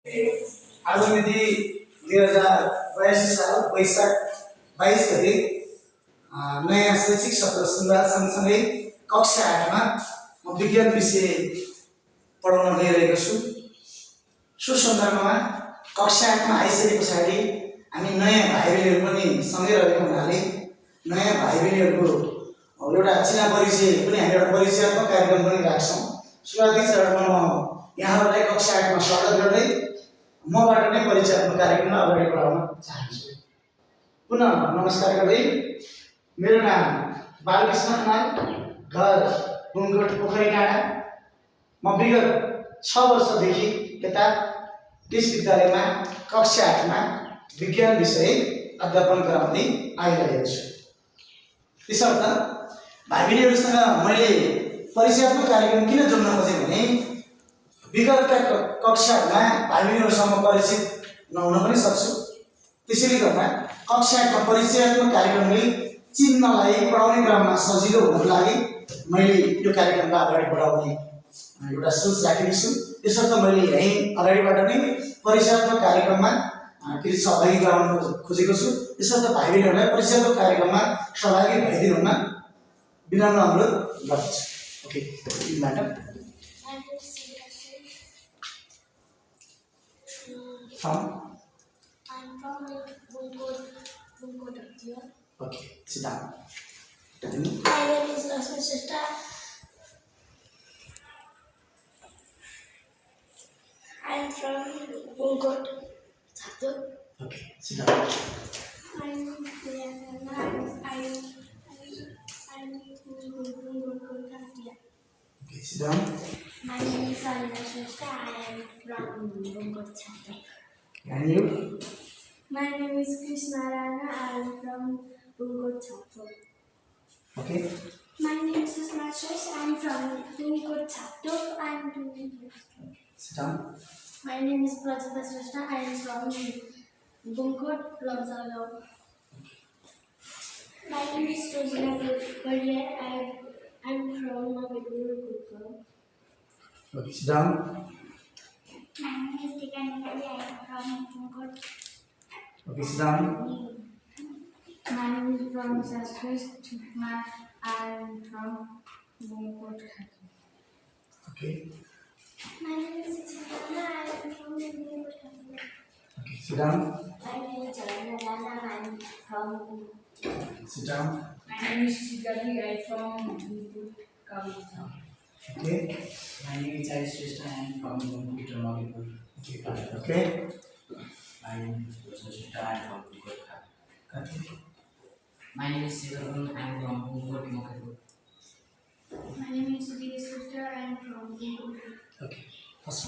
आज मिति 2082 साल वैशाख 22 गते नयाँ शैक्षिक सत्र सुरुवात सँगसँगै कक्षा 8 मा म विज्ञान विषय पढाउन गइरहेको छु। सो सन्दर्भमा कक्षा 8 मा आइसके पछाडि हामी नयाँ भाइ-बहिनीहरु पनि सँगै रहेको हुनाले नयाँ भाइ-बहिनीहरुको एउटा चिना परिचय पनि हामी एउटा परिचयात्मक कार्यक्रम पनि राख्छौं। सुरुवाती चरणमा म यहाँहरुलाई कक्षा 8 मा स्वागत गर्दै मबाट नै परिचयात्मक कार्यक्रममा अगाडि बढाउन चाहन्छु। पुनः नमस्कार गर्दै मेरो नाम बालकृष्ण खनाल, घर बुङकोट पोखरी डाँडा। म विगत 6 वर्षदेखि यता त्यस विद्यालयमा कक्षा 8 मा विज्ञान विषय अध्यापन गराउँदै आइरहेको छु। त्यसर्थ भाइ-बहिनीहरुसँग मैले परिचयात्मक कार्यक्रम किन जोड्न खोजेँ भने विगतका कक्षामा भाइ-बहिनीहरुसँग परिचित नहुन पनि सक्छु। त्यसैले गर्दा कक्षा 8 मा परिचयात्मक कार्यक्रमले चिन्नलाई पढाउने क्रममा सजिलो हुनको लागि मैले यो कार्यक्रमलाई अगाडि बढाउने एउटा सोच राखेको छु। त्यसर्थ मैले यही अगाडिबाट नै परिचयात्मक कार्यक्रममा केही सहभागी गराउन खोजेको छु। त्यसर्थ भाइ-बहिनीहरुलाई परिचयात्मक कार्यक्रममा सहभागी भइदिनु हुन विनम्र अनुरोध गर्दछु। Okay, madam. I'm from Bungkot here. Okay, sit down. My name is Lasmi Shrestha. I'm from Bungkot. Okay, sit down. I'm Priyanka. I'm from Bungkot here. Okay, sit down. My name is Salina Shrestha. I am from Bungkot. And you? My name is Krishna Rana. I am from Bungkot. Okay. My name is Susma Shesh. I am from Bungkot. I am doing. Sit down. My name is Prajita Shrestha. I am from Bungkot, Lomzalgaon. My name is Rosina Gadia. I am from Nagaduru. Okay, sit down. My name is Tikani Gadia. I am from Bungkot. Okay, sit down. My name is from Sastris. I am from Bungkot. Okay. My name is Chitana. I am from Bungkot. Okay, sit down. My name is Chalana Rana. I am from Sit down. My name is Shikari. I am from Bungkot. Okay. My name is Jai Shrestha. I am from Bungkot Ramagipur. Okay. My name is Joseph Shrestha. I am from Bungkot. Okay. My name is Sivarun. I am from Bungkot Ramagipur. My name is Sudhir Shrestha. I am from Bungkot. Okay. First